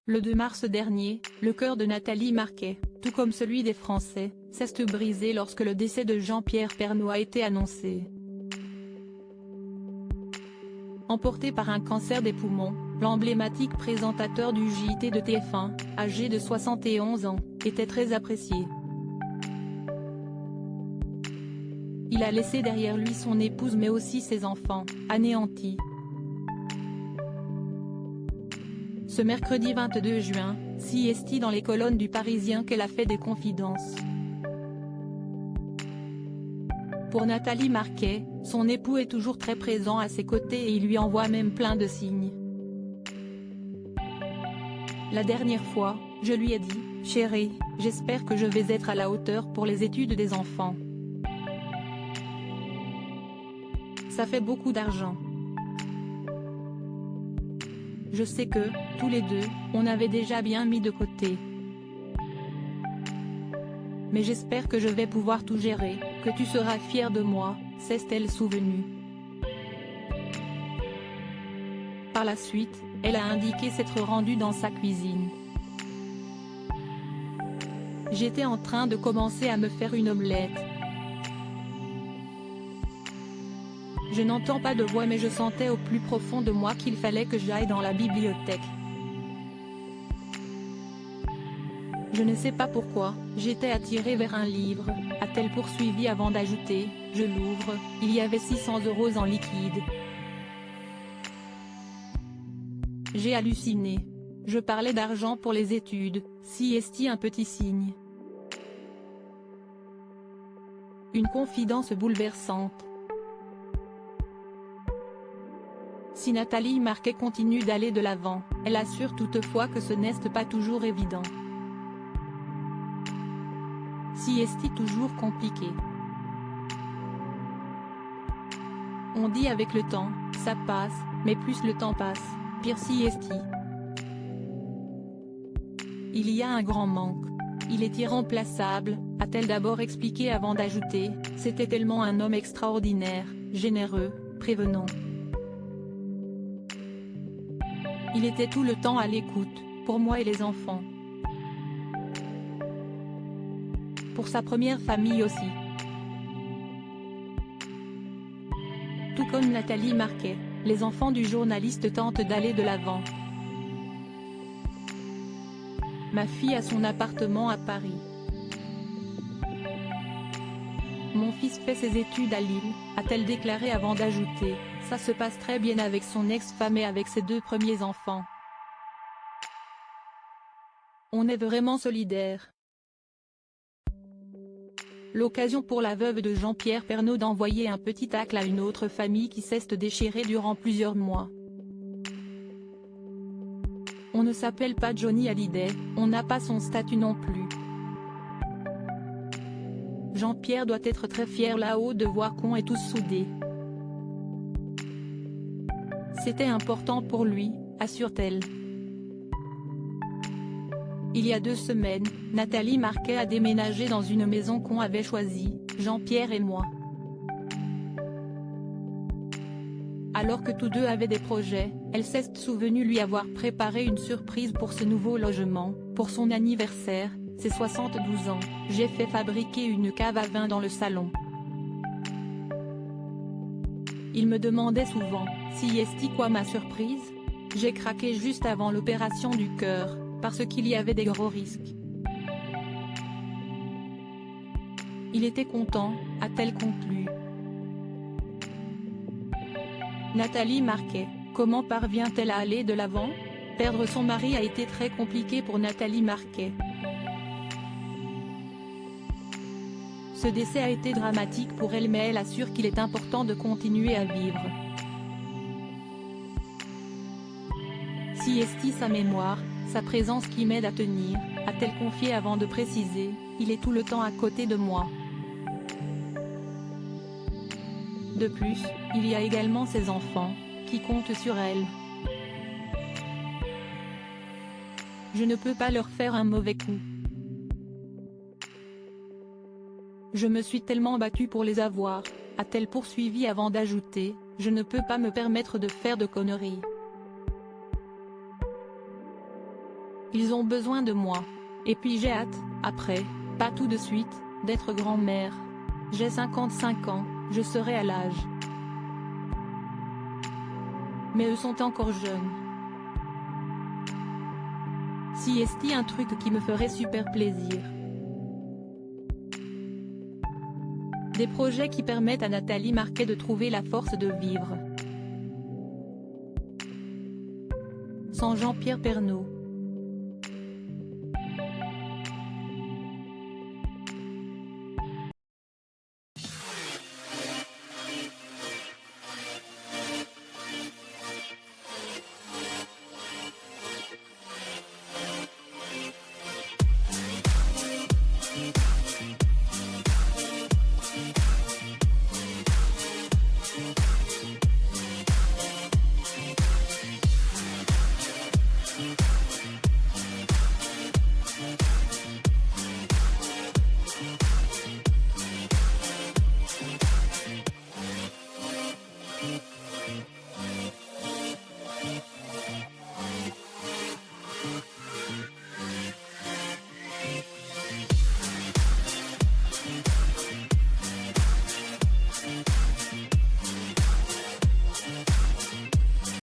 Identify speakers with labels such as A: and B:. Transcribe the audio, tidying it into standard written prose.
A: Le 2 mars dernier, le cœur de Nathalie Marquet, tout comme celui des Français, s'est brisé lorsque le décès de Jean-Pierre Pernaut a été annoncé. Emporté par un cancer des poumons, l'emblématique présentateur du JT de TF1, âgé de 71 ans, était très apprécié. Il a laissé derrière lui son épouse mais aussi ses enfants, anéantis. Ce mercredi 22 juin, CST dans les colonnes du Parisien qu'elle a fait des confidences. Pour Nathalie Marquet, son époux est toujours très présent à ses côtés et il lui envoie même plein de signes. La dernière fois, je lui ai dit, « Chérie, j'espère que je vais être à la hauteur pour les études des enfants. Ça fait beaucoup d'argent. Je sais que, tous les deux, on avait déjà bien mis de côté. Mais j'espère que je vais pouvoir tout gérer, que tu seras fière de moi, s'est-elle souvenue. » Par la suite, elle a indiqué s'être rendue dans sa cuisine. « J'étais en train de commencer à me faire une omelette. Je n'entends pas de voix mais je sentais au plus profond de moi qu'il fallait que j'aille dans la bibliothèque. Je ne sais pas pourquoi, j'étais attirée vers un livre, a-t-elle poursuivi avant d'ajouter, « Je l'ouvre, il y avait 600 € en liquide. J'ai halluciné. Je parlais d'argent pour les études, CST un petit signe. » Une confidence bouleversante. Si Nathalie Marquet continue d'aller de l'avant, elle assure toutefois que ce n'est pas toujours évident. CST toujours compliqué. On dit avec le temps, ça passe, mais plus le temps passe, pire CST. Il y a un grand manque. Il est irremplaçable, a-t-elle d'abord expliqué avant d'ajouter, c'était tellement un homme extraordinaire, généreux, prévenant. Il était tout le temps à l'écoute, pour moi et les enfants. Pour sa première famille aussi. Tout comme Nathalie Marquet, les enfants du journaliste tentent d'aller de l'avant. Ma fille a son appartement à Paris. Mon fils fait ses études à Lille, a-t-elle déclaré avant d'ajouter, ça se passe très bien avec son ex-femme et avec ses 2 premiers enfants. On est vraiment solidaires. L'occasion pour la veuve de Jean-Pierre Pernaut d'envoyer un petit tacle à une autre famille qui s'est déchirée durant plusieurs mois. On ne s'appelle pas Johnny Hallyday, on n'a pas son statut non plus. Jean-Pierre doit être très fier là-haut de voir qu'on est tous soudés. C'était important pour lui, assure-t-elle. Il y a 2 semaines, Nathalie Marquet a déménagé dans une maison qu'on avait choisie, Jean-Pierre et moi. Alors que tous deux avaient des projets, elle s'est souvenue lui avoir préparé une surprise pour ce nouveau logement, pour son anniversaire, ses 72 ans, j'ai fait fabriquer une cave à vin dans le salon. Il me demandait souvent, si est-ce quoi ma surprise? J'ai craqué juste avant l'opération du cœur, parce qu'il y avait des gros risques. Il était content, a-t-elle conclu. Nathalie Marquet, comment parvient-elle à aller de l'avant? Perdre son mari a été très compliqué pour Nathalie Marquet. Ce décès a été dramatique pour elle mais elle assure qu'il est important de continuer à vivre. Si est sa mémoire, sa présence qui m'aide à tenir, a-t-elle confié avant de préciser, il est tout le temps à côté de moi. De plus, il y a également ses enfants, qui comptent sur elle. Je ne peux pas leur faire un mauvais coup. Je me suis tellement battue pour les avoir, a-t-elle poursuivi avant d'ajouter, je ne peux pas me permettre de faire de conneries. Ils ont besoin de moi. Et puis j'ai hâte, après, pas tout de suite, d'être grand-mère. J'ai 55 ans, je serai à l'âge. Mais eux sont encore jeunes. Si est-ce un truc qui me ferait super plaisir. Des projets qui permettent à Nathalie Marquet de trouver la force de vivre. Sans Jean-Pierre Pernaut.